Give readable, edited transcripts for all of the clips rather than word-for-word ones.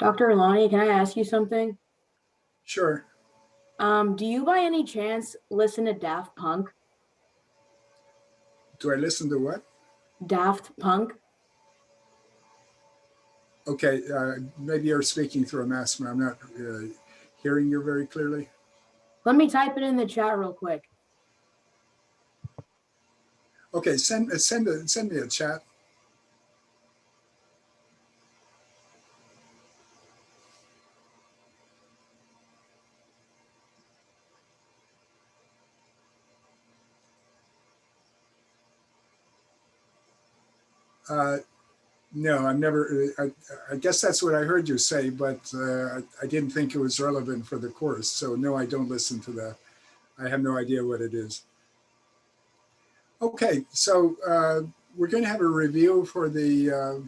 Dr. Lonnie, can I ask you something? Sure. Do you by any chance listen to Daft Punk? Do I listen to what? Daft Punk? Okay, maybe you're speaking through a mask. I'm not hearing you very clearly. Let me type it in the chat real quick. Okay, send me a chat. No, I've never. I guess that's what I heard you say, but I didn't think it was relevant for the course. So no, I don't listen to that. I have no idea what it is. Okay, so we're going to have a review for the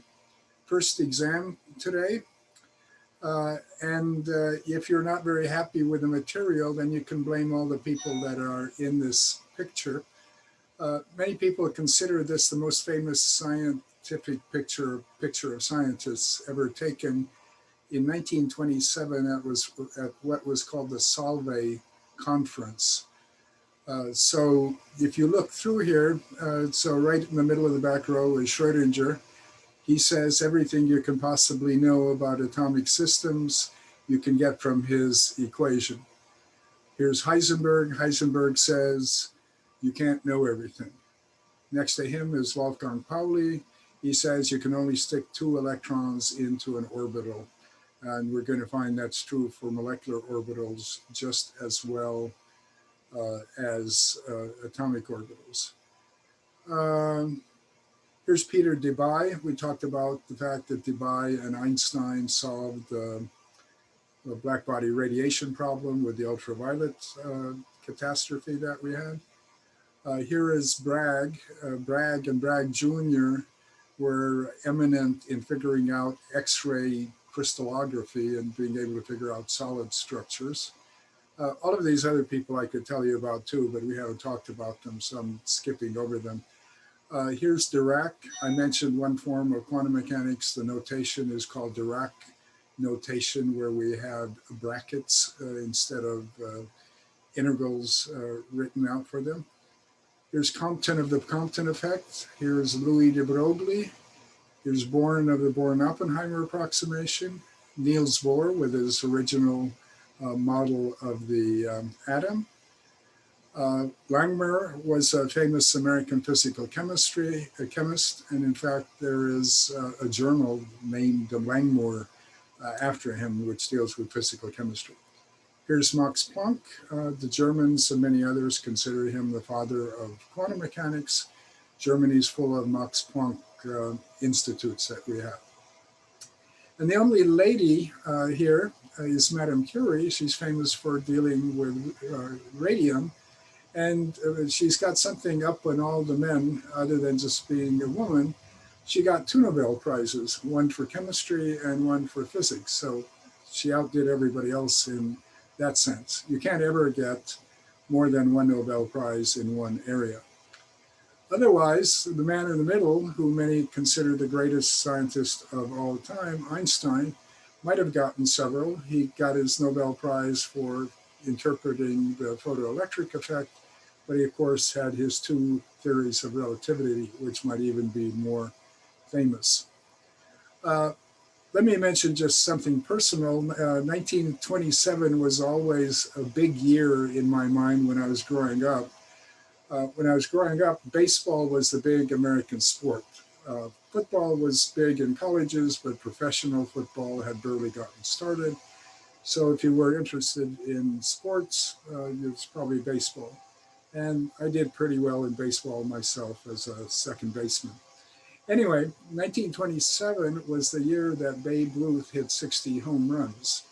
first exam today. And if you're not very happy with the material, then you can blame all the people that are in this picture. Many people consider this the most famous scientific picture of scientists ever taken. In 1927, that was at what was called the Solvay Conference. So if you look through here, so right in the middle of the back row is Schrödinger. He says everything you can possibly know about atomic systems you can get from his equation. Here's Heisenberg. Heisenberg says you can't know everything. Next to him is Wolfgang Pauli. He says you can only stick 2 electrons into an orbital. And we're going to find that's true for molecular orbitals just as well as atomic orbitals. Here's Peter Debye. We talked about the fact that Debye and Einstein solved the black-body radiation problem with the ultraviolet catastrophe that we had. Here is Bragg. Bragg and Bragg Jr. were eminent in figuring out X-ray crystallography and being able to figure out solid structures. All of these other people I could tell you about too, but we haven't talked about them, so I'm skipping over them. Here's Dirac. I mentioned one form of quantum mechanics. The notation is called Dirac Notation, where we have brackets instead of integrals written out for them. Here's Compton of the Compton effect. Here's Louis de Broglie. Here's Born of the Born-Oppenheimer approximation. Niels Bohr with his original model of the atom. Langmuir was a famous American physical chemist, and in fact there is a journal named Langmuir after him, which deals with physical chemistry. Here's Max Planck. The Germans and many others consider him the father of quantum mechanics. Germany's full of Max Planck institutes that we have. And the only lady here is Madame Curie. She's famous for dealing with radium. And she's got something up on all the men, other than just being a woman. She got 2 Nobel Prizes, one for chemistry and one for physics. So she outdid everybody else in that sense. You can't ever get more than 1 Nobel Prize in one area. Otherwise, the man in the middle, who many consider the greatest scientist of all time, Einstein, might have gotten several. He got his Nobel Prize for interpreting the photoelectric effect, but he, of course, had his 2 theories of relativity, which might even be more famous. Let me mention just something personal. 1927 was always a big year in my mind when I was growing up. When I was growing up, baseball was the big American sport. Football was big in colleges, but professional football had barely gotten started. So if you were interested in sports, it was probably baseball. And I did pretty well in baseball myself as a second baseman. Anyway, 1927 was the year that Babe Ruth hit 60 home runs.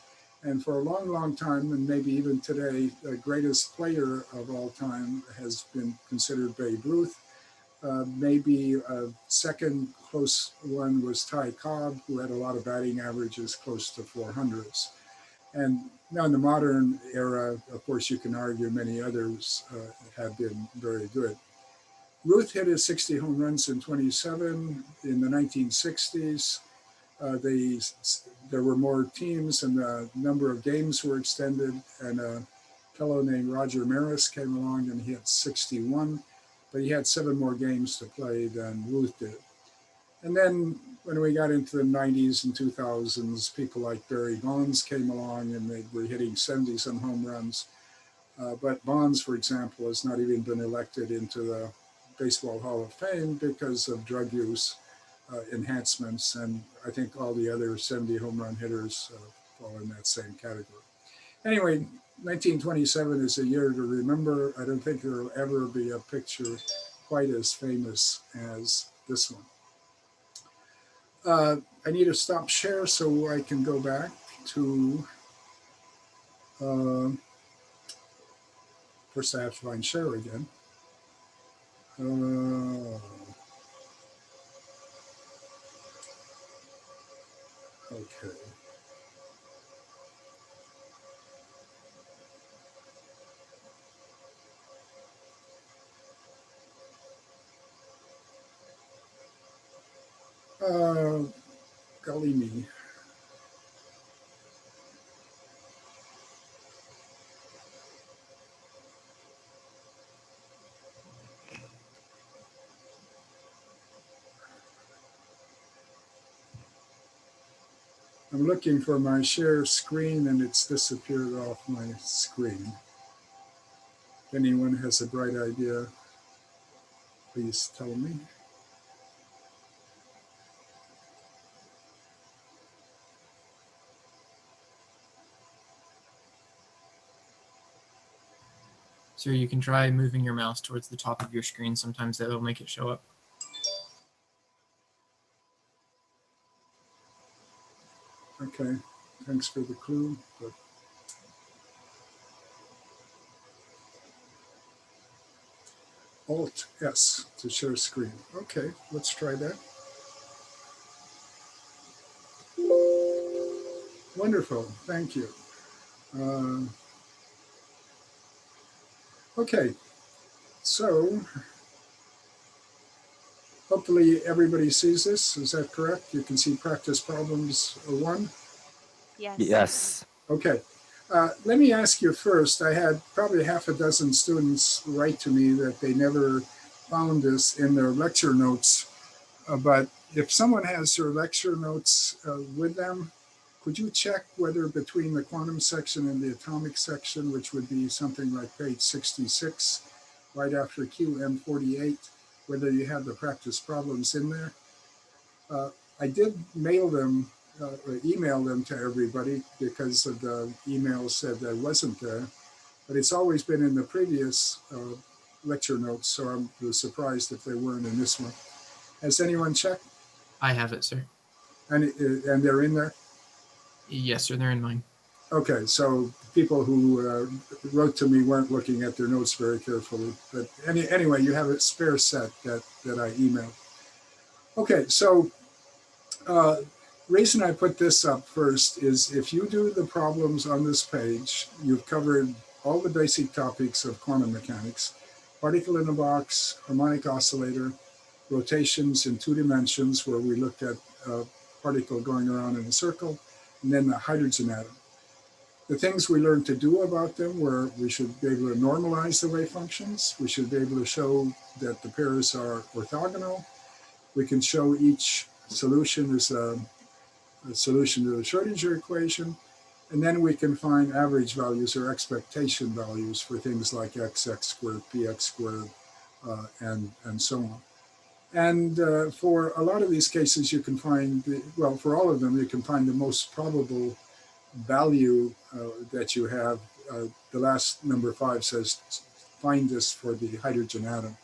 And for a long, long time, and maybe even today, the greatest player of all time has been considered Babe Ruth. Maybe a second close one was Ty Cobb, who had a lot of batting averages close to 400s. And now in the modern era, of course, you can argue many others have been very good. Ruth hit his 60 home runs in 27 in the 1960s. there were more teams and the number of games were extended, and a fellow named Roger Maris came along and he had 61, but he had 7 more games to play than Ruth did. And then when we got into the 90s and 2000s, people like Barry Bonds came along and they were hitting 70-some home runs. But Bonds, for example, has not even been elected into the Baseball Hall of Fame because of drug use enhancements. And I think all the other 70 home run hitters fall in that same category. Anyway, 1927 is a year to remember. I don't think there will ever be a picture quite as famous as this one. I need to stop share so I can go back to, first I have to find share again. Okay. Golly me. I'm looking for my share screen and it's disappeared off my screen. If anyone has a bright idea, please tell me. So you can try moving your mouse towards the top of your screen. Sometimes that will make it show up. Okay, thanks for the clue. But Alt S to share screen. Okay, let's try that. Wonderful, thank you. Okay, so hopefully everybody sees this. Is that correct? You can see practice problems 1. Yes. Yes. Okay. Let me ask you first. I had probably half a dozen students write to me that they never found this in their lecture notes. But if someone has their lecture notes with them, could you check whether between the quantum section and the atomic section, which would be something like page 66, right after QM48, whether you have the practice problems in there? I did mail them, or email them to everybody because of the email said that wasn't there, but it's always been in the previous lecture notes, so I was surprised if they weren't in this one. Has anyone checked? I have it, sir. And they're in there? Yes, sir, they're in mine. Okay, so people who wrote to me weren't looking at their notes very carefully. But anyway, you have a spare set that I emailed. Okay, so reason I put this up first is if you do the problems on this page, you've covered all the basic topics of quantum mechanics: particle in a box, harmonic oscillator, rotations in 2 dimensions where we looked at a particle going around in a circle, and then the hydrogen atom. The things we learned to do about them were we should be able to normalize the wave functions. We should be able to show that the pairs are orthogonal. We can show each solution is a solution to the Schrodinger equation. And then we can find average values or expectation values for things like x squared, px squared, and so on. And for a lot of these cases, you can find, well, for all of them, you can find the most probable value that you have. The last number 5 says, find this for the hydrogen atom.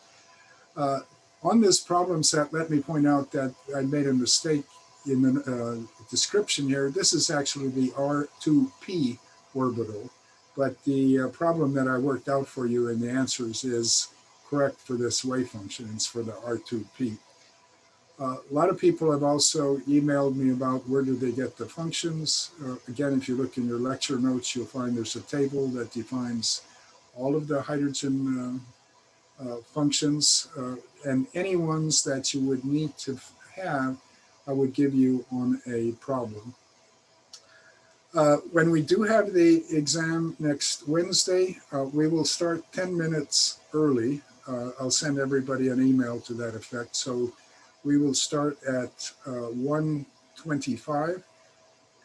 On this problem set, let me point out that I made a mistake in the description here. This is actually the R2p orbital, but the problem that I worked out for you in the answers is correct for this wave function. It's for the R2p. A lot of people have also emailed me about where do they get the functions. Again, if you look in your lecture notes, you'll find there's a table that defines all of the hydrogen functions, and any ones that you would need to have I would give you on a problem. When we do have the exam next Wednesday, we will start 10 minutes early. I'll send everybody an email to that effect. So we will start at 1:25,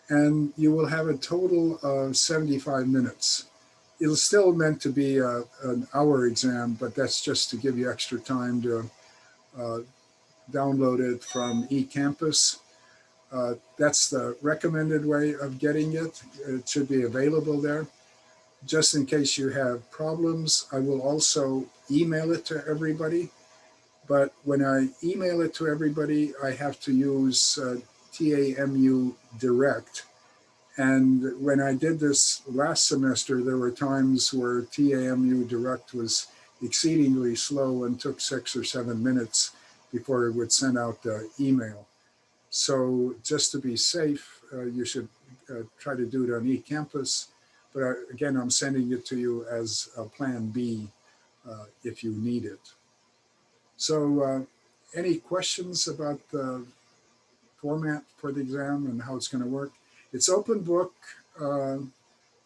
and you will have a total of 75 minutes. It's still meant to be an hour exam, but that's just to give you extra time to download it from eCampus. That's the recommended way of getting it. It should be available there. Just in case you have problems, I will also email it to everybody. But when I email it to everybody, I have to use TAMU Direct. And when I did this last semester, there were times where TAMU Direct was exceedingly slow and took 6 or 7 minutes before it would send out the email. So just to be safe, you should try to do it on eCampus. But again, I'm sending it to you as a plan B if you need it. So any questions about the format for the exam and how it's going to work? It's open book,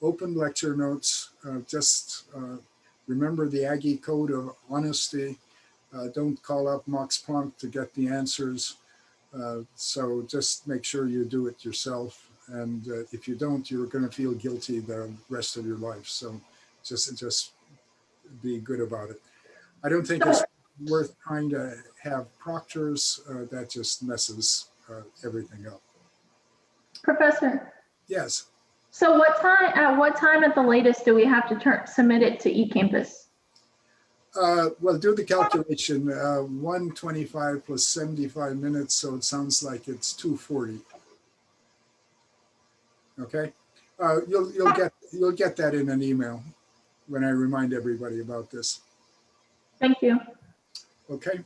open lecture notes. Just remember the Aggie code of honesty. Don't call up Max Planck to get the answers. So just make sure you do it yourself. And if you don't, you're going to feel guilty the rest of your life. So just be good about it. I don't think it's worth trying to have proctors. That just messes everything up. Professor. Yes. So at what time at the latest do we have to submit it to eCampus? Well, do the calculation. 1:25 plus 75 minutes, so it sounds like it's 2:40. Okay, you'll get that in an email when I remind everybody about this. Thank you. Okay.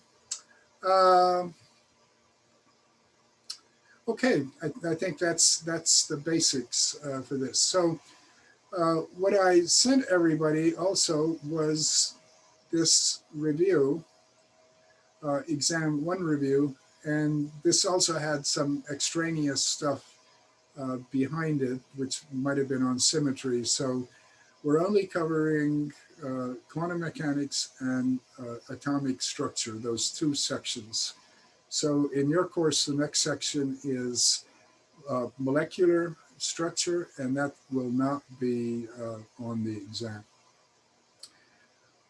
Okay, I think that's the basics for this. So what I sent everybody also was this review, exam 1 review, and this also had some extraneous stuff behind it, which might have been on symmetry. So we're only covering quantum mechanics and atomic structure, those 2 sections. So in your course, the next section is molecular structure, and that will not be on the exam.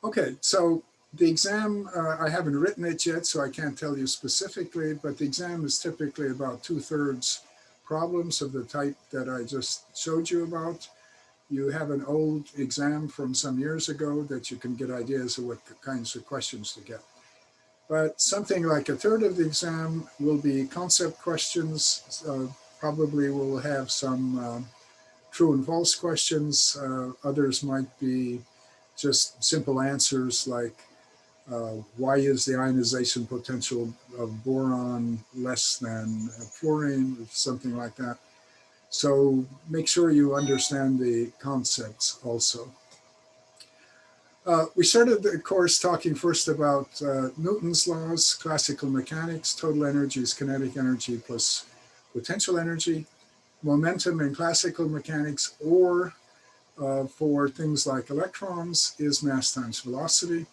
Okay, so the exam, I haven't written it yet, so I can't tell you specifically, but the exam is typically about 2/3 problems of the type that I just showed you about. You have an old exam from some years ago that you can get ideas of what kinds of questions to get. But something like 1/3 of the exam will be concept questions. Probably we'll have some true and false questions. Others might be just simple answers like, why is the ionization potential of boron less than fluorine, or something like that. So make sure you understand the concepts also. We started the course talking first about Newton's laws, classical mechanics, total energy is kinetic energy plus potential energy, momentum in classical mechanics, or for things like electrons is mass times velocity.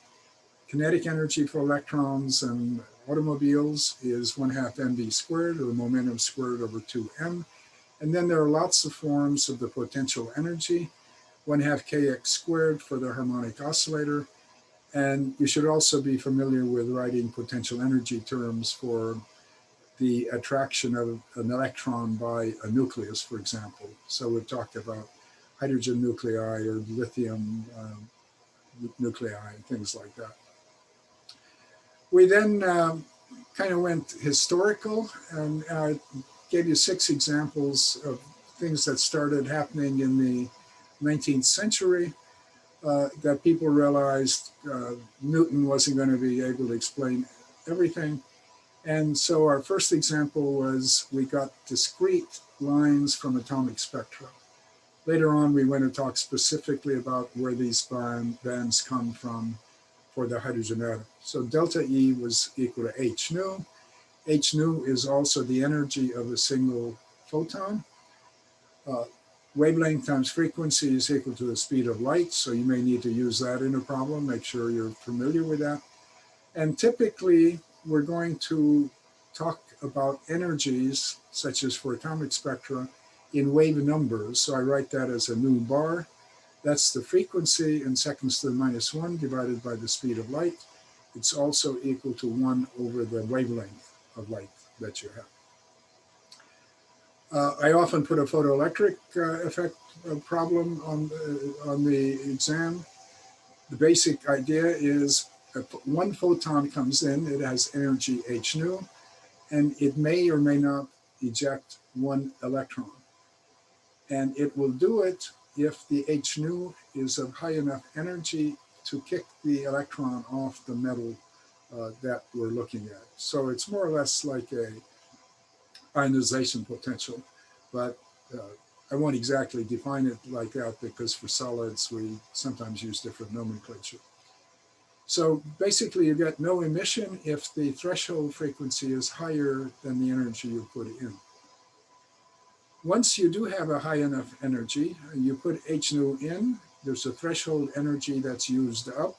Kinetic energy for electrons and automobiles is 1/2 mv squared, or momentum squared over 2m. And then there are lots of forms of the potential energy, 1/2 kx squared for the harmonic oscillator. And you should also be familiar with writing potential energy terms for the attraction of an electron by a nucleus, for example. So we've talked about hydrogen nuclei or lithium nuclei, things like that. We then kind of went historical and gave you 6 examples of things that started happening in the 19th century that people realized Newton wasn't going to be able to explain everything. And so our first example was we got discrete lines from atomic spectra. Later on, we went to talk specifically about where these bands come from for the hydrogen atom. So delta E was equal to h nu, H nu is also the energy of a single photon. Wavelength times frequency is equal to the speed of light, so you may need to use that in a problem. Make sure you're familiar with that. And typically, we're going to talk about energies, such as for atomic spectra, in wave numbers. So I write that as a nu bar. That's the frequency in seconds to the -1 divided by the speed of light. It's also equal to 1 over the wavelength of light that you have. I often put a photoelectric effect problem on the exam. The basic idea is one photon comes in, it has energy h nu, and it may or may not eject one electron. And it will do it if the h nu is of high enough energy to kick the electron off the metal that we're looking at. So it's more or less like a ionization potential, but I won't exactly define it like that because for solids we sometimes use different nomenclature. So basically you get no emission if the threshold frequency is higher than the energy you put in. Once you do have a high enough energy, you put h nu in, there's a threshold energy that's used up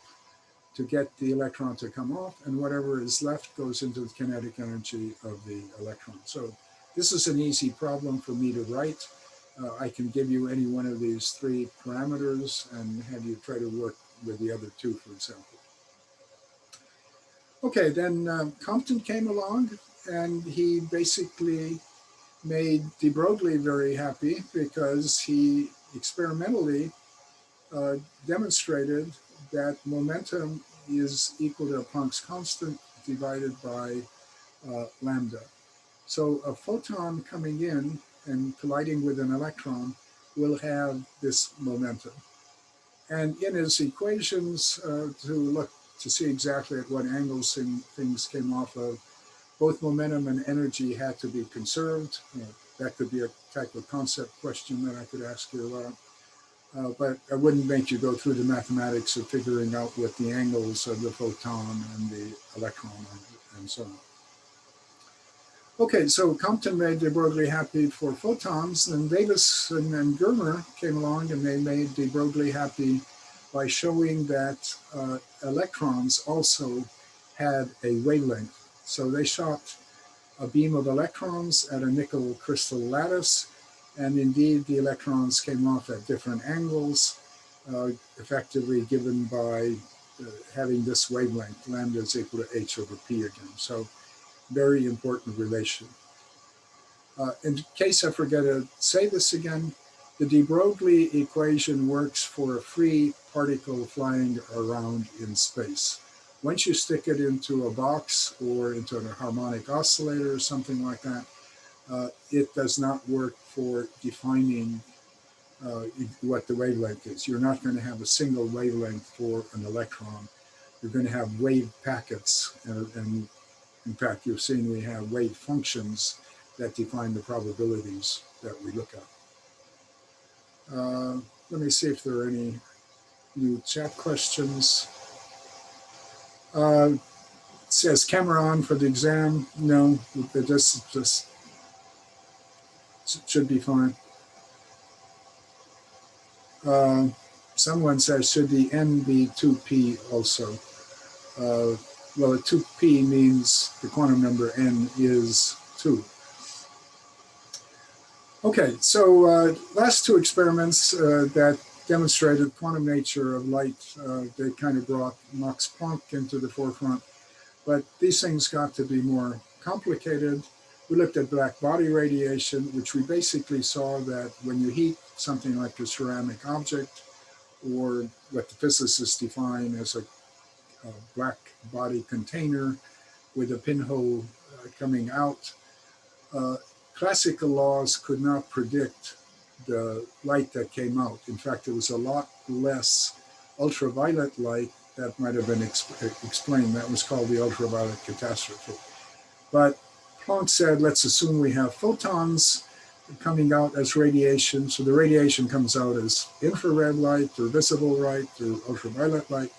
to get the electron to come off, and whatever is left goes into the kinetic energy of the electron. So this is an easy problem for me to write. I can give you any one of these 3 parameters and have you try to work with the other 2, for example. Okay, then Compton came along and he basically made de Broglie very happy because he experimentally demonstrated that momentum is equal to Planck's constant divided by lambda. So a photon coming in and colliding with an electron will have this momentum. And in his equations, to see exactly at what angles things came off of, both momentum and energy had to be conserved. That could be a type of concept question that I could ask you about. But I wouldn't make you go through the mathematics of figuring out what the angles of the photon and the electron are, and so on. Okay, so Compton made de Broglie happy for photons, and Davis and Germer came along and they made de Broglie happy by showing that electrons also had a wavelength. So they shot a beam of electrons at a nickel crystal lattice, and indeed the electrons came off at different angles, effectively given by having this wavelength. Lambda is equal to h over p again. So very important relation. In case I forget to say this again, the de Broglie equation works for a free particle flying around in space. Once you stick it into a box or into a harmonic oscillator or something like that, it does not work for defining what the wavelength is. You're not going to have a single wavelength for an electron. You're going to have wave packets, and in fact, you've seen we have wave functions that define the probabilities that we look at. Let me see if there are any new chat questions. It says camera on for the exam. No, this should be fine. Someone says, should the n be 2p also? Well, a 2p means the quantum number n is 2. Okay, so last 2 experiments that demonstrated quantum nature of light, they kind of brought Max Planck into the forefront, but these things got to be more complicated. We looked at black body radiation, which we basically saw that when you heat something like a ceramic object, or what the physicists define as a black body container with a pinhole coming out, classical laws could not predict the light that came out. In fact, there was a lot less ultraviolet light that might have been explained. That was called the ultraviolet catastrophe. But Planck said, let's assume we have photons coming out as radiation. So the radiation comes out as infrared light or visible light or ultraviolet light.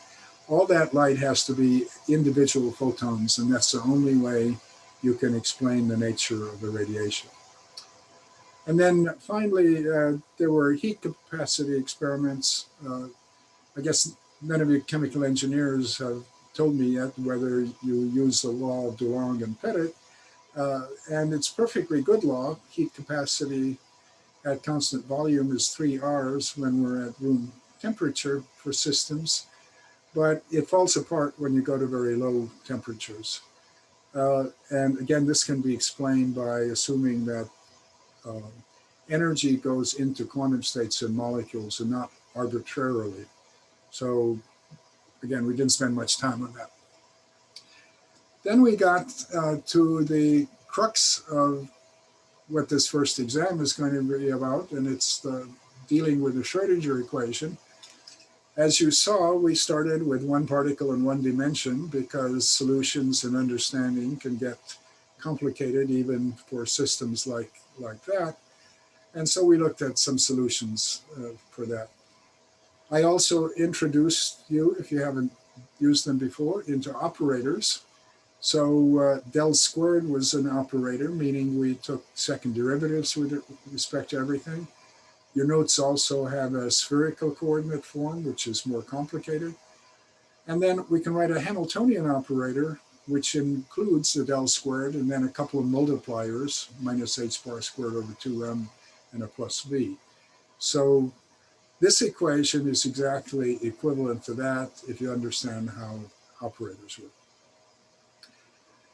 All that light has to be individual photons, and that's the only way you can explain the nature of the radiation. And then finally, there were heat capacity experiments. I guess none of you chemical engineers have told me yet whether you use the law of Dulong and Pettit. And it's perfectly good law. Heat capacity at constant volume is 3 R's when we're at room temperature for systems, but it falls apart when you go to very low temperatures. And again, this can be explained by assuming that energy goes into quantum states in molecules and not arbitrarily. So again, we didn't spend much time on that. Then we got to the crux of what this first exam is going to be about, and it's dealing with the Schrödinger equation. As you saw, we started with one particle in one dimension because solutions and understanding can get complicated even for systems like that. And so we looked at some solutions for that. I also introduced you, if you haven't used them before, into operators. So del squared was an operator, meaning we took second derivatives with respect to everything. Your notes also have a spherical coordinate form, which is more complicated. And then we can write a Hamiltonian operator, which includes the del squared and then a couple of multipliers, minus h bar squared over 2m and a plus v. So this equation is exactly equivalent to that if you understand how operators work.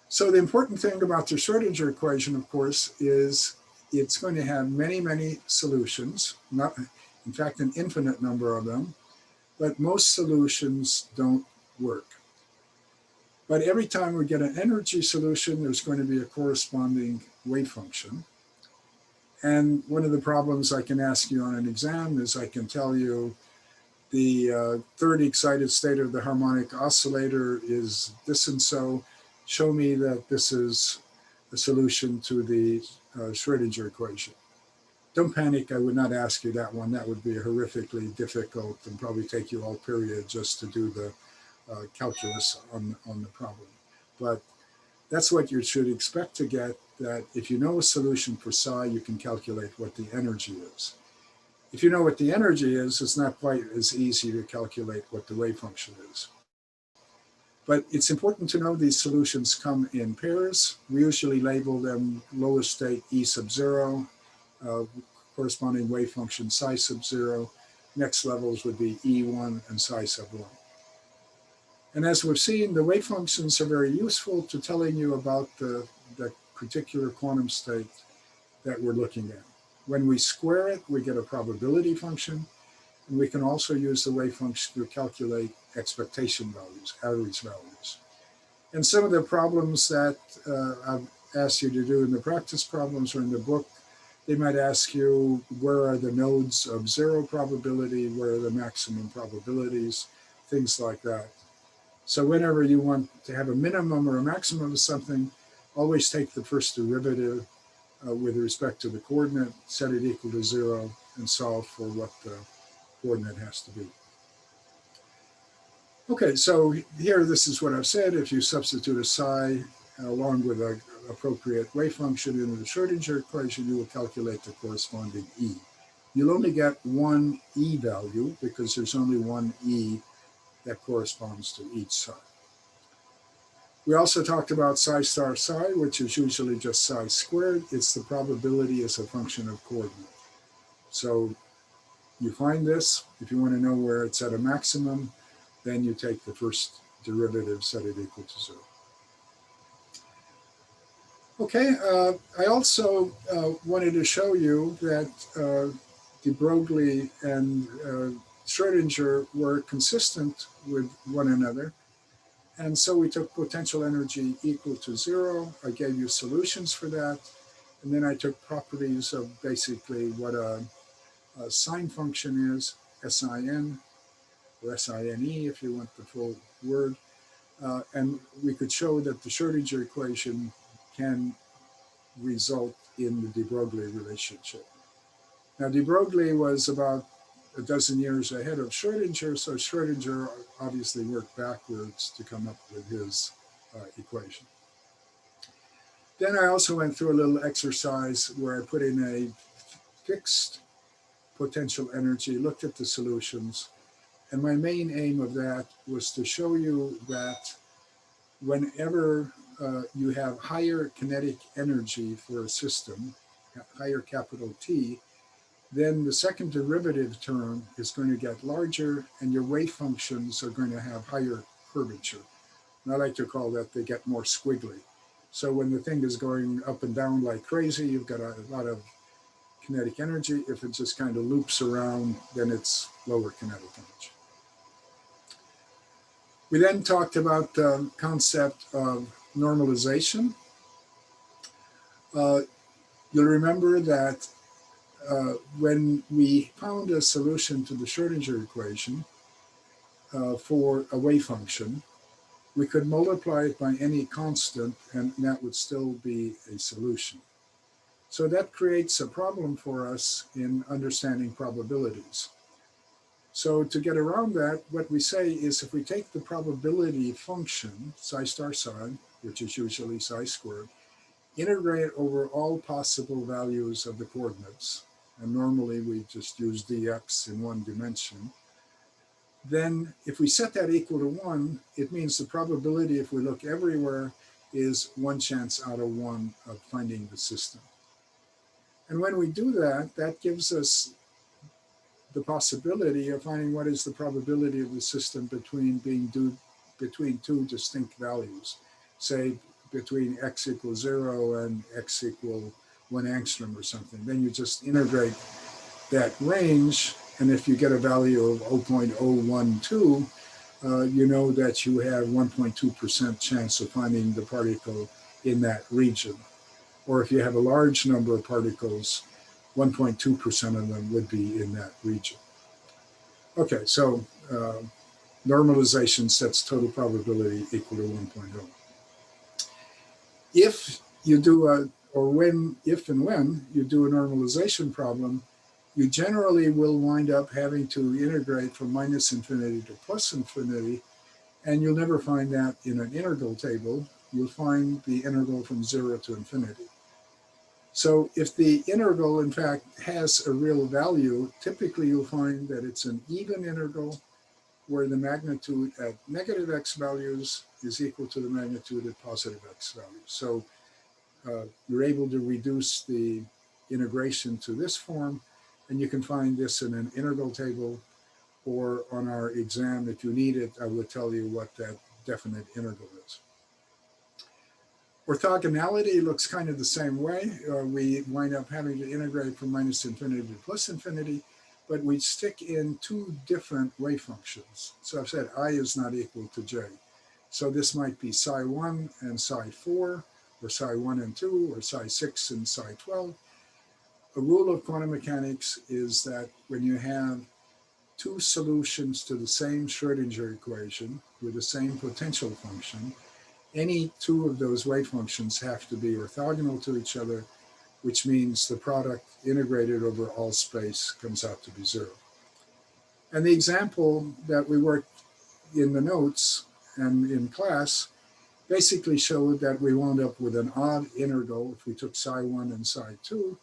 So the important thing about the Schrödinger equation, of course, is it's going to have many, many solutions, not, in fact, an infinite number of them, but most solutions don't work. But every time we get an energy solution, there's going to be a corresponding wave function. And one of the problems I can ask you on an exam is I can tell you the third excited state of the harmonic oscillator is this and so. Show me that this is a solution to the Schrödinger equation. Don't panic, I would not ask you that one. That would be horrifically difficult and probably take you all period just to do the calculus on the problem. But that's what you should expect to get, that if you know a solution for psi, you can calculate what the energy is. If you know what the energy is, it's not quite as easy to calculate what the wave function is. But it's important to know these solutions come in pairs. We usually label them lowest state E sub 0, corresponding wave function psi sub 0. Next levels would be E1 and psi sub 1. And as we've seen, the wave functions are very useful to telling you about the particular quantum state that we're looking at. When we square it, we get a probability function. And we can also use the wave function to calculate expectation values, average values. And some of the problems that I've asked you to do in the practice problems or in the book, they might ask you, where are the nodes of 0 probability? Where are the maximum probabilities? Things like that. So whenever you want to have a minimum or a maximum of something, always take the first derivative with respect to the coordinate, set it equal to 0, and solve for what the coordinate has to be. Okay, so here, this is what I've said. If you substitute a psi along with an appropriate wave function in the Schrödinger equation, you will calculate the corresponding E. You'll only get one E value because there's only one E that corresponds to each psi. We also talked about psi star psi, which is usually just psi squared. It's the probability as a function of coordinate. So you find this. If you want to know where it's at a maximum, then you take the first derivative, set it equal to 0. Okay, I also wanted to show you that de Broglie and Schrödinger were consistent with one another. And so we took potential energy equal to 0. I gave you solutions for that. And then I took properties of basically what a sine function is, SIN, or SINE if you want the full word. And we could show that the Schrödinger equation can result in the de Broglie relationship. Now, de Broglie was about a dozen years ahead of Schrödinger, so Schrödinger obviously worked backwards to come up with his equation. Then I also went through a little exercise where I put in a fixed potential energy, looked at the solutions, and my main aim of that was to show you that whenever you have higher kinetic energy for a system, higher capital T, then the second derivative term is going to get larger and your wave functions are going to have higher curvature. And I like to call that they get more squiggly. So when the thing is going up and down like crazy, you've got a lot of kinetic energy. If it just kind of loops around, then it's lower kinetic energy. We then talked about the concept of normalization. You'll remember that when we found a solution to the Schrodinger equation for a wave function, we could multiply it by any constant and that would still be a solution. So that creates a problem for us in understanding probabilities. So to get around that, what we say is if we take the probability function, psi star psi, which is usually psi squared, integrate over all possible values of the coordinates, and normally we just use dx in one dimension, then if we set that equal to 1, it means the probability if we look everywhere is 1 chance out of 1 of finding the system. And when we do that, that gives us the possibility of finding what is the probability of the system between being between two distinct values, say between x equals 0 and x equal 1 angstrom or something. Then you just integrate that range, and if you get a value of 0.012, you know that you have 1.2% chance of finding the particle in that region. Or if you have a large number of particles, 1.2% of them would be in that region. Okay, so normalization sets total probability equal to 1.0. If you do if and when you do a normalization problem, you generally will wind up having to integrate from minus infinity to plus infinity, and you'll never find that in an integral table. You'll find the integral from 0 to infinity. So if the integral, in fact, has a real value, typically you'll find that it's an even integral where the magnitude at negative x values is equal to the magnitude at positive x values. So you're able to reduce the integration to this form, and you can find this in an integral table, or on our exam, if you need it, I will tell you what that definite integral is. Orthogonality looks kind of the same way. We wind up having to integrate from minus infinity to plus infinity, but we stick in two different wave functions. So I've said I is not equal to j. So this might be psi 1 and psi 4, or psi 1 and 2, or psi 6 and psi 12. A rule of quantum mechanics is that when you have two solutions to the same Schrodinger equation with the same potential function, any two of those wave functions have to be orthogonal to each other, which means the product integrated over all space comes out to be 0. And the example that we worked in the notes and in class basically showed that we wound up with an odd integral if we took psi 1 and psi 2.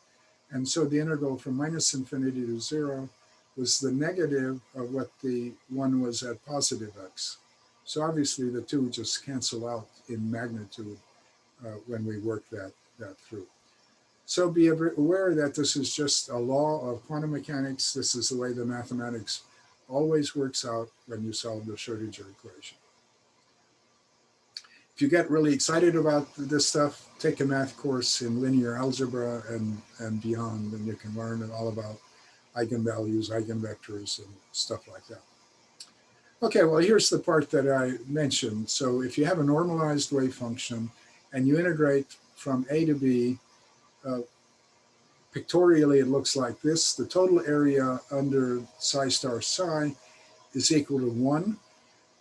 And so the integral from minus infinity to 0 was the negative of what the 1 was at positive x. So obviously the two just cancel out in magnitude when we work that through. So be aware that this is just a law of quantum mechanics. This is the way the mathematics always works out when you solve the Schrodinger equation. If you get really excited about this stuff, take a math course in linear algebra and beyond, and you can learn all about eigenvalues, eigenvectors, and stuff like that. Okay, well, here's the part that I mentioned. So if you have a normalized wave function and you integrate from A to B, pictorially it looks like this. The total area under psi star psi is equal to 1,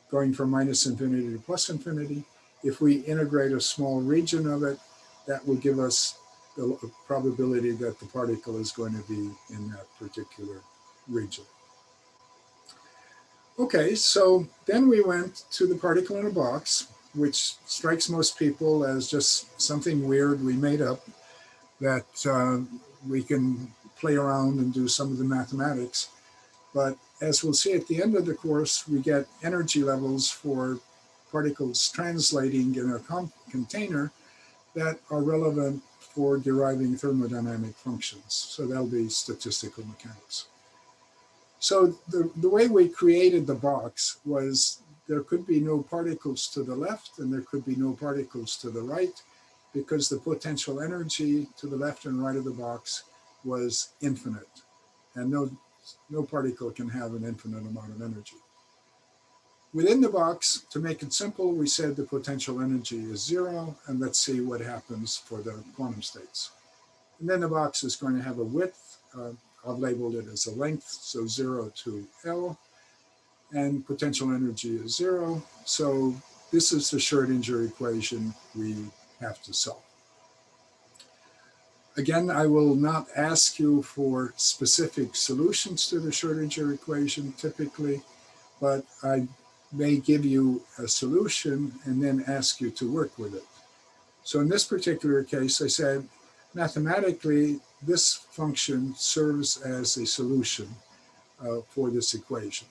going from minus infinity to plus infinity. If we integrate a small region of it, that will give us the probability that the particle is going to be in that particular region. Okay, so then we went to the particle in a box, which strikes most people as just something weird we made up that we can play around and do some of the mathematics. But as we'll see at the end of the course, we get energy levels for particles translating in a container that are relevant for deriving thermodynamic functions. So that'll be statistical mechanics. So the way we created the box was there could be no particles to the left and there could be no particles to the right, because the potential energy to the left and right of the box was infinite. And no particle can have an infinite amount of energy. Within the box, to make it simple, we said the potential energy is 0, and let's see what happens for the quantum states. And then the box is going to have a width. I've labeled it as a length, so 0 to L, and potential energy is 0. So this is the Schrodinger equation we have to solve. Again, I will not ask you for specific solutions to the Schrodinger equation typically, but I may give you a solution and then ask you to work with it. So in this particular case, I said, mathematically, this function serves as a solution for this equation.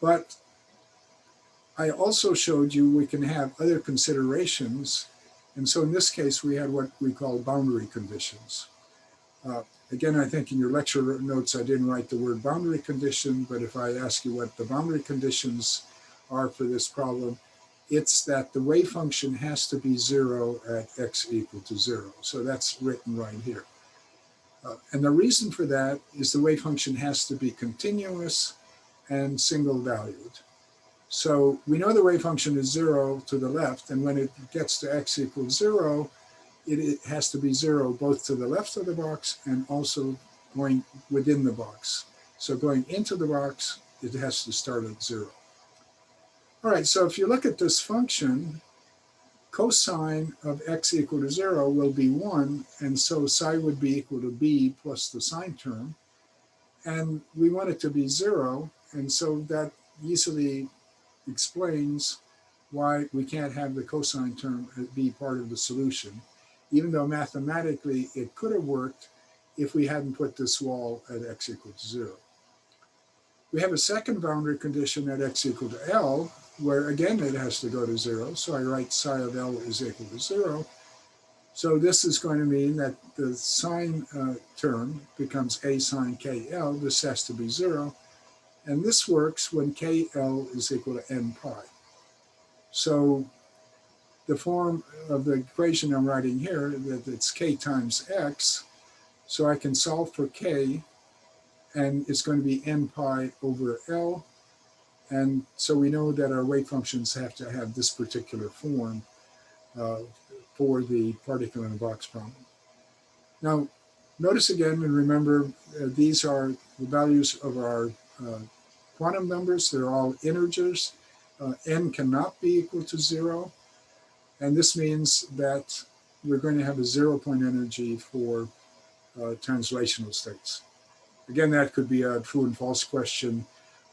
But I also showed you we can have other considerations. And so in this case, we had what we call boundary conditions. Again, I think in your lecture notes, I didn't write the word boundary condition, but if I ask you what the boundary conditions are for this problem, it's that the wave function has to be 0 at x equal to 0. So that's written right here. And the reason for that is the wave function has to be continuous and single valued. So we know the wave function is 0 to the left, and when it gets to x equals 0, it has to be 0 both to the left of the box and also going within the box. So going into the box, it has to start at 0. All right, so if you look at this function, cosine of x equal to 0 will be 1, and so psi would be equal to b plus the sine term. And we want it to be 0, and so that easily explains why we can't have the cosine term be part of the solution, even though mathematically it could have worked if we hadn't put this wall at x equal to 0. We have a second boundary condition at x equal to L, where again it has to go to 0. So I write psi of L is equal to 0. So this is going to mean that the sine term becomes a sine KL. This has to be 0. And this works when KL is equal to n pi. So the form of the equation I'm writing here, that it's k times x. So I can solve for k, and it's going to be n pi over L. And so we know that our wave functions have to have this particular form for the particle in a box problem. Now, notice again and remember, these are the values of our quantum numbers. They're all integers. N cannot be equal to 0. And this means that we're going to have a 0-point energy for translational states. Again, that could be a true and false question.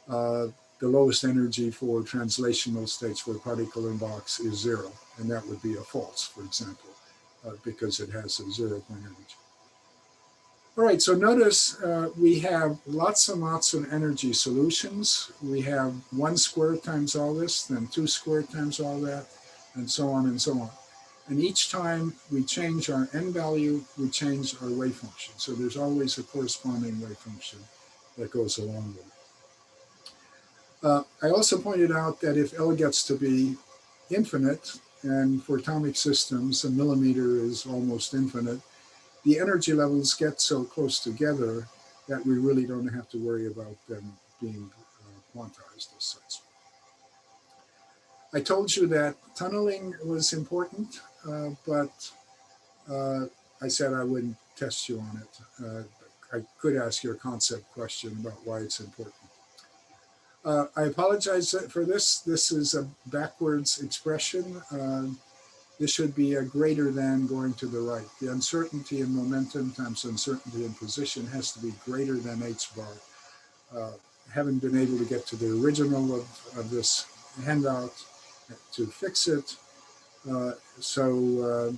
The lowest energy for translational states for a particle in box is 0. And that would be a false, for example, because it has a 0-point energy. All right, so notice we have lots and lots of energy solutions. We have 1 squared times all this, then 2 squared times all that, and so on and so on. And each time we change our n value, we change our wave function. So there's always a corresponding wave function that goes along with it. I also pointed out that if L gets to be infinite, and for atomic systems, a millimeter is almost infinite, the energy levels get so close together that we really don't have to worry about them being quantized as such. I told you that tunneling was important, but I said I wouldn't test you on it. I could ask you a concept question about why it's important. I apologize for this. This is a backwards expression. This should be a greater than going to the right. The uncertainty in momentum times uncertainty in position has to be greater than h bar. Haven't been able to get to the original of this handout, to fix it. So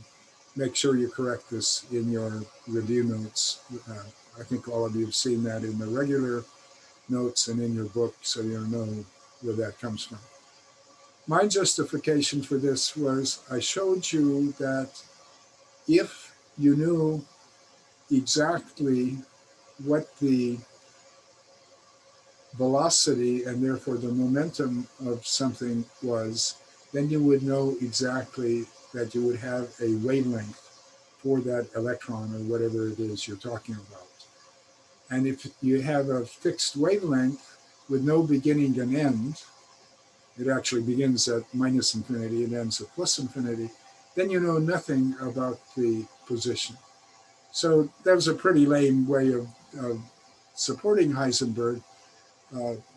make sure you correct this in your review notes. I think all of you have seen that in the regular notes and in your book, so you know where that comes from. My justification for this was I showed you that if you knew exactly what the velocity and therefore the momentum of something was, then you would know exactly that you would have a wavelength for that electron or whatever it is you're talking about. And if you have a fixed wavelength with no beginning and end, it actually begins at minus infinity and ends at plus infinity, then you know nothing about the position. So that was a pretty lame way of supporting Heisenberg.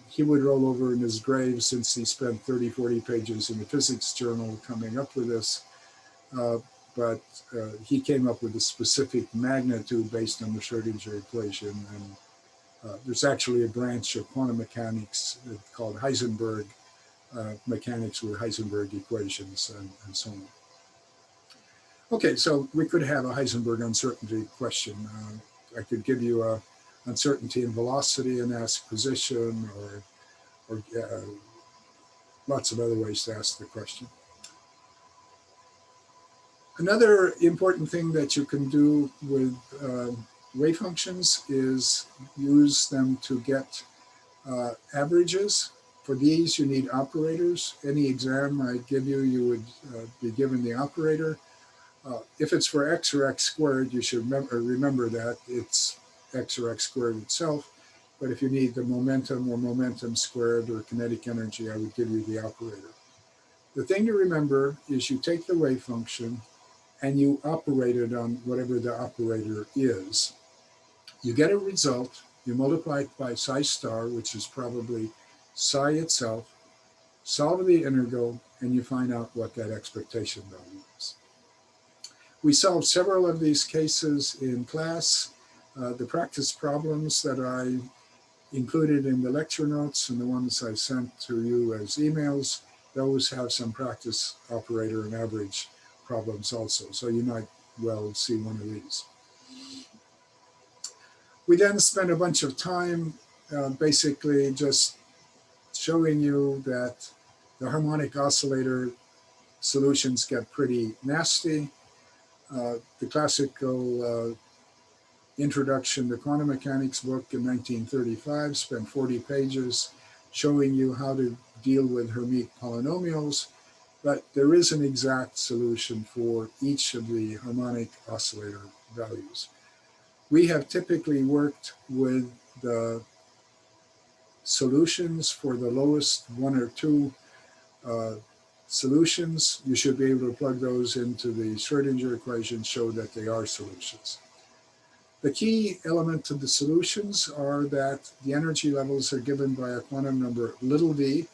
He would roll over in his grave since he spent 30, 40 pages in the physics journal coming up with this. But he came up with a specific magnitude based on the Schrodinger equation. And there's actually a branch of quantum mechanics called Heisenberg mechanics with Heisenberg equations and so on. Okay, so we could have a Heisenberg uncertainty question. I could give you a uncertainty in velocity and ask position, or lots of other ways to ask the question. Another important thing that you can do with wave functions is use them to get averages. For these, you need operators. Any exam I give you, you would be given the operator. If it's for x or x squared, you should remember that it's x or x squared itself. But if you need the momentum or momentum squared or kinetic energy, I would give you the operator. The thing to remember is you take the wave function and you operate it on whatever the operator is. You get a result, you multiply it by psi star, which is probably psi itself, solve the integral, and you find out what that expectation value is. We solved several of these cases in class. The practice problems that I included in the lecture notes and the ones I sent to you as emails, those have some practice operator and average problems also. So you might well see one of these. We then spent a bunch of time basically just showing you that the harmonic oscillator solutions get pretty nasty. The classical Introduction to Quantum Mechanics book in 1935 spent 40 pages showing you how to deal with Hermite polynomials, but there is an exact solution for each of the harmonic oscillator values. We have typically worked with the solutions for the lowest one or two solutions. You should be able to plug those into the Schrodinger equation, show that they are solutions. The key element of the solutions are that the energy levels are given by a quantum number little v.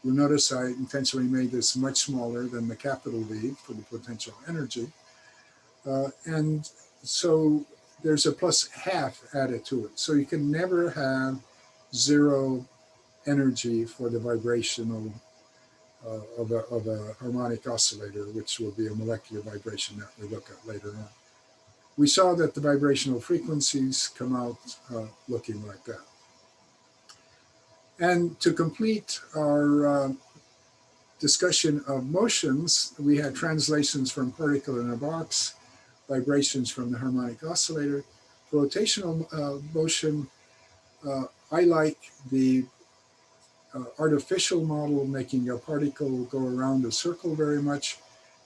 You'll notice I intentionally made this much smaller than the capital V for the potential energy. And so there's a plus half added to it. So you can never have zero energy for the vibrational of a harmonic oscillator, which will be a molecular vibration that we look at later on. We saw that the vibrational frequencies come out looking like that. And to complete our discussion of motions, we had translations from particle in a box, vibrations from the harmonic oscillator. For rotational motion, I like the artificial model making a particle go around a circle very much,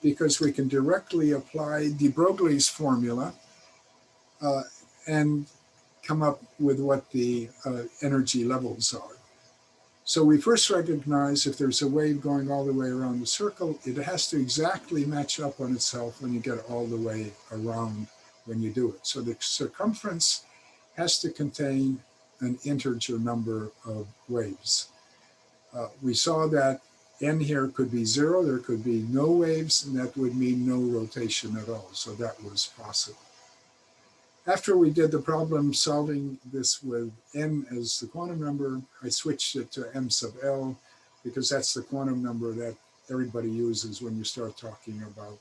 because we can directly apply de Broglie's formula and come up with what the energy levels are. So we first recognize if there's a wave going all the way around the circle, it has to exactly match up on itself when you get all the way around when you do it. So the circumference has to contain an integer number of waves. We saw that n here could be 0, there could be no waves, and that would mean no rotation at all. So that was possible. After we did the problem solving this with n as the quantum number, I switched it to m sub l, because that's the quantum number that everybody uses when you start talking about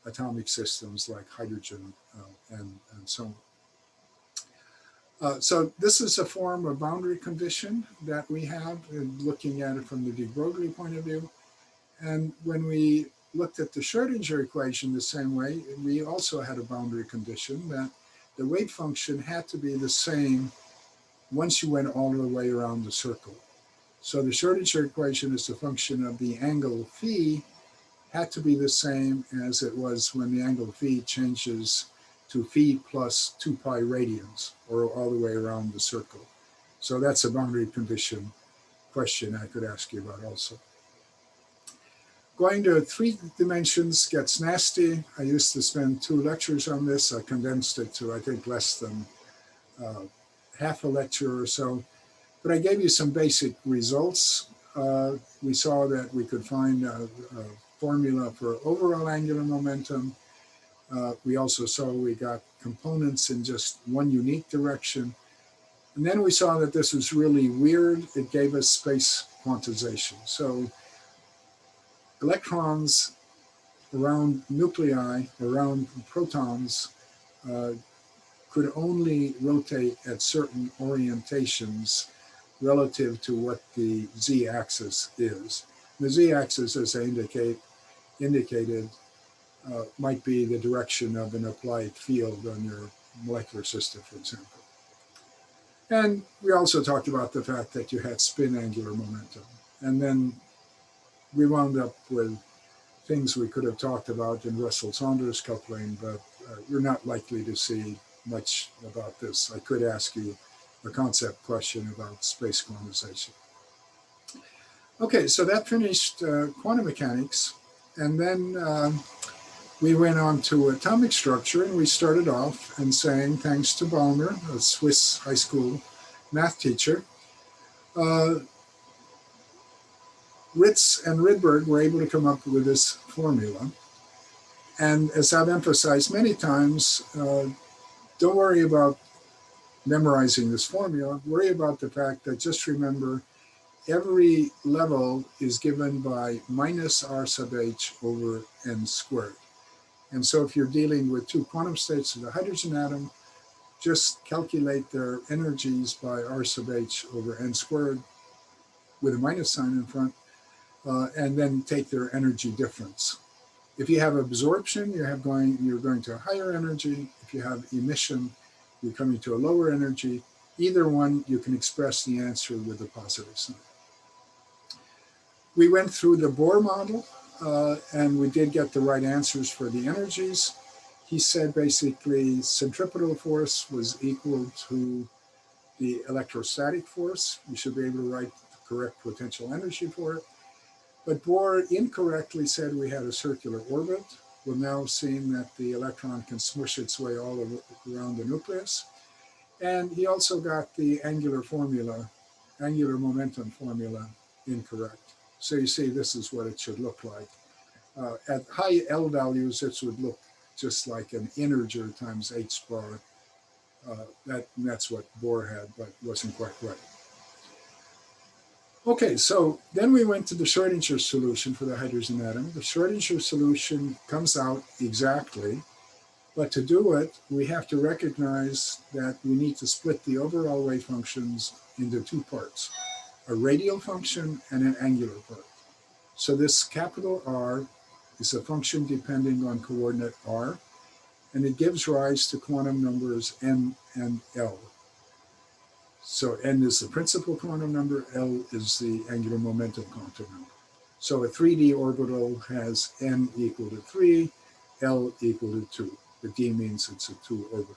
atomic systems like hydrogen and so on. So this is a form of boundary condition that we have, looking at it from the de Broglie point of view. And when we looked at the Schrodinger equation the same way, we also had a boundary condition that the wave function had to be the same once you went all the way around the circle. So the Schrodinger equation is a function of the angle phi had to be the same as it was when the angle phi changes to phi plus 2 pi radians, or all the way around the circle. So that's a boundary condition question I could ask you about also. Going to 3 dimensions gets nasty. I used to spend 2 lectures on this. I condensed it to, I think, less than half a lecture or so. But I gave you some basic results. We saw that we could find a formula for overall angular momentum. We also saw we got components in just one unique direction. And then we saw that this was really weird. It gave us space quantization. So electrons around nuclei, around protons, could only rotate at certain orientations relative to what the z-axis is. The z-axis, as I indicated, might be the direction of an applied field on your molecular system, for example. And we also talked about the fact that you had spin angular momentum. And then we wound up with things we could have talked about in Russell-Saunders coupling, but you're not likely to see much about this. I could ask you a concept question about space quantization. Okay, so that finished quantum mechanics. And then we went on to atomic structure, and we started off and saying, thanks to Balmer, a Swiss high school math teacher, Ritz and Rydberg were able to come up with this formula. And as I've emphasized many times, don't worry about memorizing this formula. Worry about the fact that, just remember, every level is given by minus r sub h over n squared. And so if you're dealing with 2 quantum states of the hydrogen atom, just calculate their energies by r sub h over n squared with a minus sign in front, and then take their energy difference. If you have absorption, you're going to a higher energy. If you have emission, you're coming to a lower energy. Either one, you can express the answer with a positive sign. We went through the Bohr model, and we did get the right answers for the energies. He said basically centripetal force was equal to the electrostatic force. You should be able to write the correct potential energy for it. But Bohr incorrectly said we had a circular orbit. We've now seen that the electron can smush its way all around the nucleus. And he also got the angular momentum formula, incorrect. So you see, this is what it should look like. At high L values, this would look just like an integer times h bar. That's what Bohr had, but wasn't quite right. Okay, so then we went to the Schrodinger solution for the hydrogen atom. The Schrodinger solution comes out exactly, but to do it, we have to recognize that we need to split the overall wave functions into 2 parts, a radial function and an angular part. So this capital R is a function depending on coordinate r, and it gives rise to quantum numbers n and l. So n is the principal quantum number, L is the angular momentum quantum number. So a 3D orbital has n equal to 3, L equal to 2. The D means it's a 2 orbital.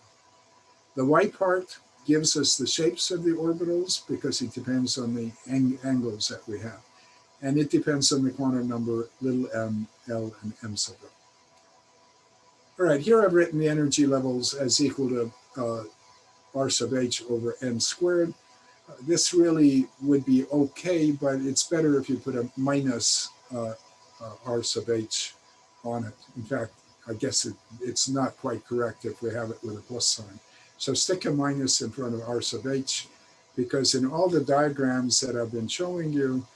The y part gives us the shapes of the orbitals because it depends on the angles that we have. And it depends on the quantum number little m, L, and m sub L. All right, here I've written the energy levels as equal to r sub h over n squared. This really would be okay, but it's better if you put a minus r sub h on it. In fact, I guess it's not quite correct if we have it with a plus sign. So stick a minus in front of r sub h, because in all the diagrams that I've been showing you,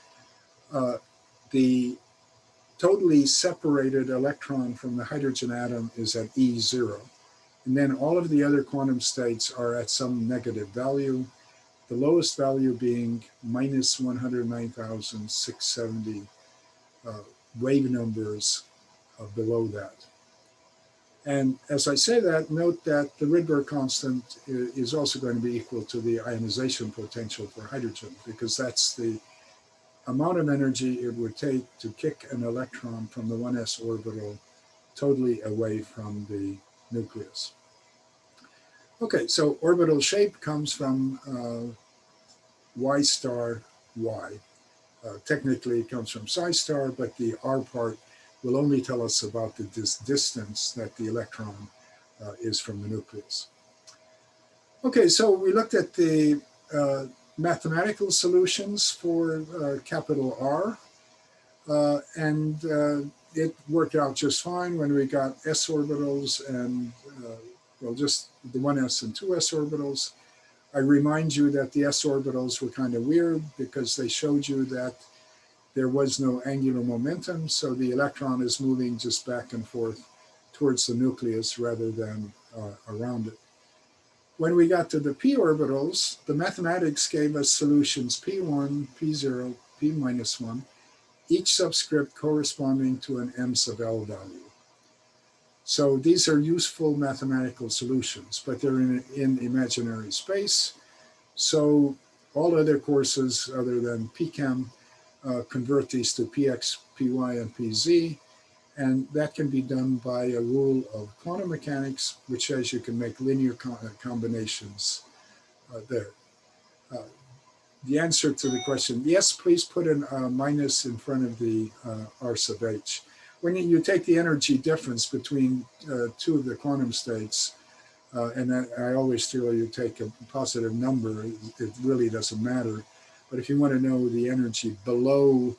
the totally separated electron from the hydrogen atom is at E0. And then all of the other quantum states are at some negative value, the lowest value being minus 109,670 wave numbers below that. And as I say that, note that the Rydberg constant is also going to be equal to the ionization potential for hydrogen, because that's the amount of energy it would take to kick an electron from the 1s orbital totally away from the nucleus. Okay, so orbital shape comes from y star y. Technically it comes from psi star, but the r part will only tell us about the distance that the electron is from the nucleus. Okay, so we looked at the mathematical solutions for capital R, and it worked out just fine when we got s orbitals and, well, just the 1s and 2s orbitals. I remind you that the s orbitals were kind of weird because they showed you that there was no angular momentum, so the electron is moving just back and forth towards the nucleus rather than around it. When we got to the p orbitals, the mathematics gave us solutions p1, p0, p minus 1, each subscript corresponding to an m sub l value. So these are useful mathematical solutions, but they're in imaginary space. So all other courses other than pchem convert these to px, py, and pz. And that can be done by a rule of quantum mechanics, which says you can make linear combinations there. The answer to the question, yes, please put a minus in front of the r sub h. When you take the energy difference between two of the quantum states, and I always feel you take a positive number, it really doesn't matter. But if you want to know the energy below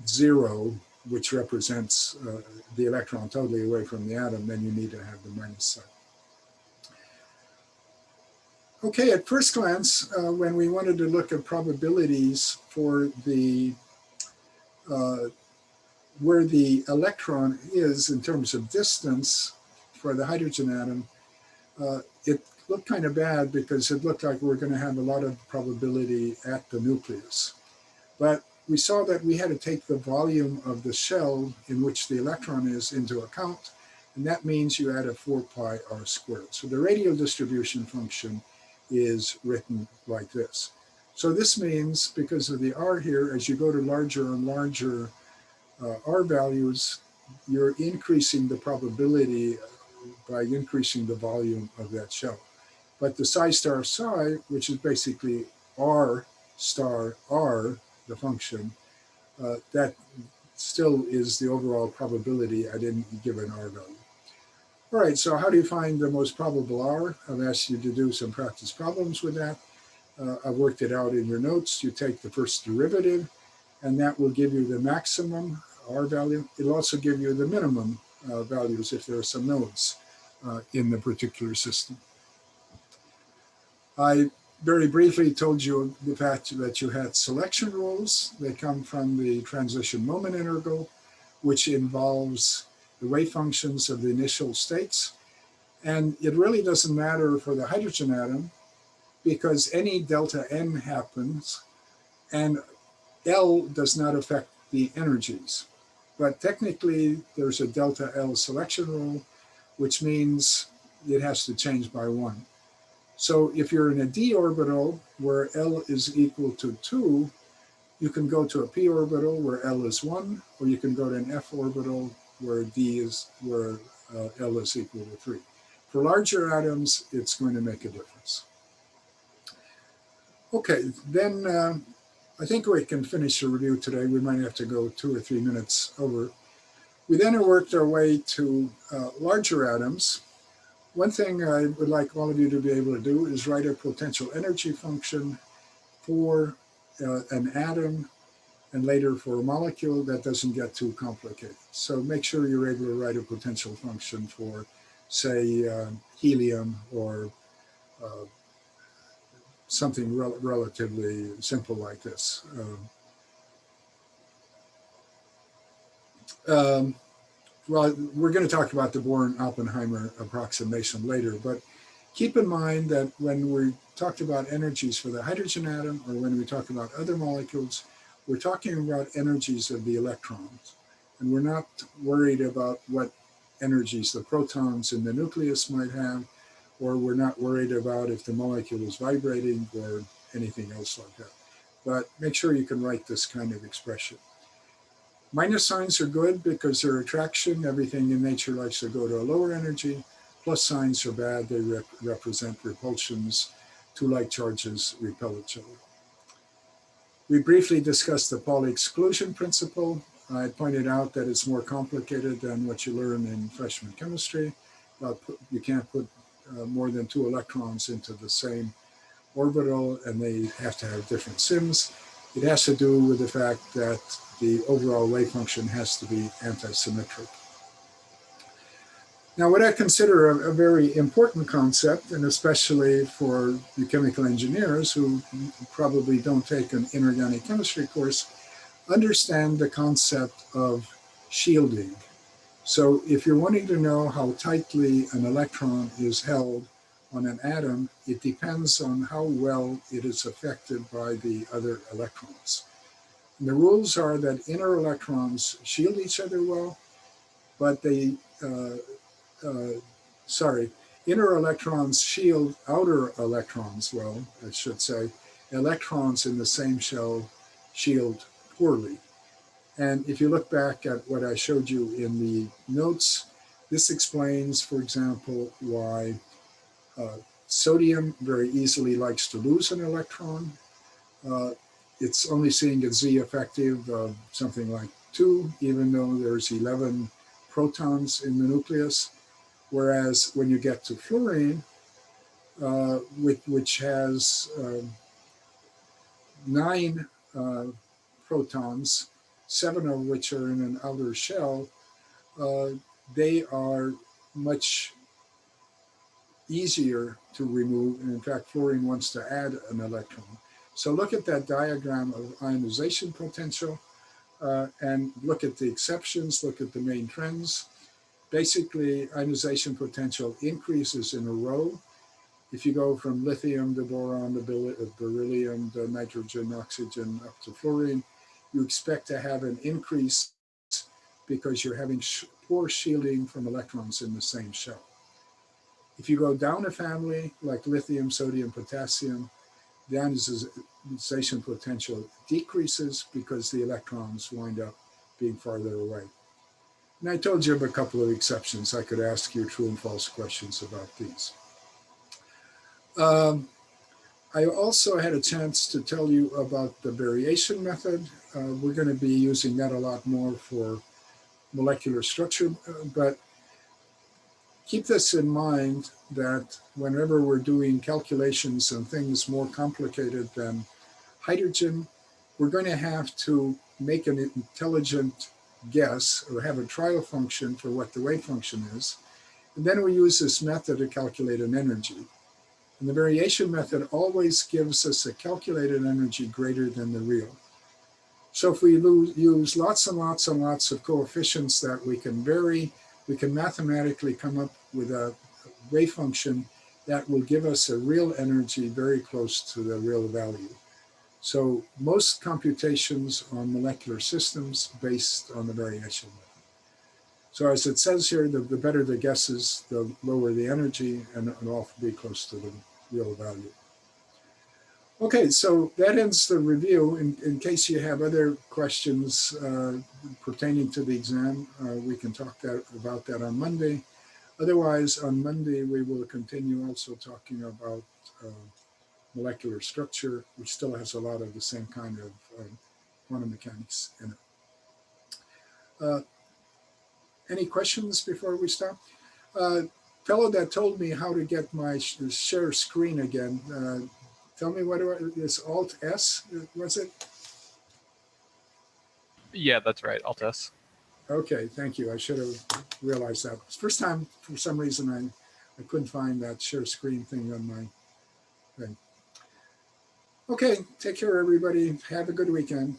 0, which represents the electron totally away from the atom, then you need to have the minus sign. Okay, at first glance, when we wanted to look at probabilities for the where the electron is in terms of distance for the hydrogen atom, it looked kind of bad because it looked like we're going to have a lot of probability at the nucleus. But we saw that we had to take the volume of the shell in which the electron is into account, and that means you add a 4 pi r squared. So the radial distribution function is written like this. So this means, because of the r here, as you go to larger and larger r values, you're increasing the probability by increasing the volume of that shell. But the psi star psi, which is basically r star r, the function, that still is the overall probability at any given r value. All right, so how do you find the most probable r? I've asked you to do some practice problems with that. I've worked it out in your notes. You take the first derivative, and that will give you the maximum r value. It'll also give you the minimum values if there are some nodes in the particular system. I very briefly told you the fact that you had selection rules. They come from the transition moment integral, which involves the wave functions of the initial states. And it really doesn't matter for the hydrogen atom because any delta n happens and L does not affect the energies. But technically there's a delta L selection rule, which means it has to change by 1. So if you're in a d orbital where L is equal to 2, you can go to a p orbital where L is 1, or you can go to an f orbital where L is equal to 3. For larger atoms, it's going to make a difference. Okay, then I think we can finish the review today. We might have to go 2 or 3 minutes over. We then worked our way to larger atoms. One thing I would like all of you to be able to do is write a potential energy function for an atom and later for a molecule that doesn't get too complicated. So make sure you're able to write a potential function for, say, helium or something relatively simple like this. Well, we're going to talk about the Bohr-Oppenheimer approximation later, but keep in mind that when we talked about energies for the hydrogen atom, or when we talk about other molecules, we're talking about energies of the electrons. And we're not worried about what energies the protons in the nucleus might have, or we're not worried about if the molecule is vibrating or anything else like that. But make sure you can write this kind of expression. Minus signs are good because they're attraction. Everything in nature likes to go to a lower energy. Plus signs are bad. They represent repulsions. Two like charges repel each other. We briefly discussed the Pauli exclusion principle. I pointed out that it's more complicated than what you learn in freshman chemistry. You can't put more than 2 electrons into the same orbital, and they have to have different sims. It has to do with the fact that the overall wave function has to be antisymmetric. Now, what I consider a very important concept, and especially for the chemical engineers who probably don't take an inorganic chemistry course, understand the concept of shielding. So if you're wanting to know how tightly an electron is held on an atom, it depends on how well it is affected by the other electrons. And the rules are that inner electrons shield each other well, but inner electrons shield outer electrons well, I should say. Electrons in the same shell shield poorly. And if you look back at what I showed you in the notes, this explains, for example, why sodium very easily likes to lose an electron. It's only seeing a Z effective of something like 2, even though there's 11 protons in the nucleus. Whereas when you get to fluorine, which has 9 protons, 7 of which are in an outer shell, they are much easier to remove. And in fact, fluorine wants to add an electron. So look at that diagram of ionization potential and look at the exceptions, look at the main trends. Basically, ionization potential increases in a row. If you go from lithium to boron to beryllium to nitrogen, oxygen up to fluorine, you expect to have an increase because you're having poor shielding from electrons in the same shell. If you go down a family like lithium, sodium, potassium, the ionization potential decreases because the electrons wind up being farther away. And I told you of a couple of exceptions. I could ask you true and false questions about these. I also had a chance to tell you about the variation method. We're going to be using that a lot more for molecular structure, but keep this in mind that whenever we're doing calculations and things more complicated than hydrogen, we're going to have to make an intelligent guess or have a trial function for what the wave function is. And then we use this method to calculate an energy. And the variation method always gives us a calculated energy greater than the real. So if we use lots and lots and lots of coefficients that we can vary, we can mathematically come up with a wave function that will give us a real energy very close to the real value. So most computations on molecular systems based on the variation method. So as it says here, the better the guesses, the lower the energy, and it'll all be close to the real value. Okay, so that ends the review. In case you have other questions pertaining to the exam, we can talk about that on Monday. Otherwise, on Monday, we will continue also talking about molecular structure, which still has a lot of the same kind of quantum mechanics in it. Any questions before we stop? Fellow that told me how to get my share screen again, tell me what is Alt S, was it? Yeah, that's right, Alt S. Okay, thank you. I should have realized that. First time, for some reason, I couldn't find that share screen thing on my thing. Okay, take care, everybody. Have a good weekend.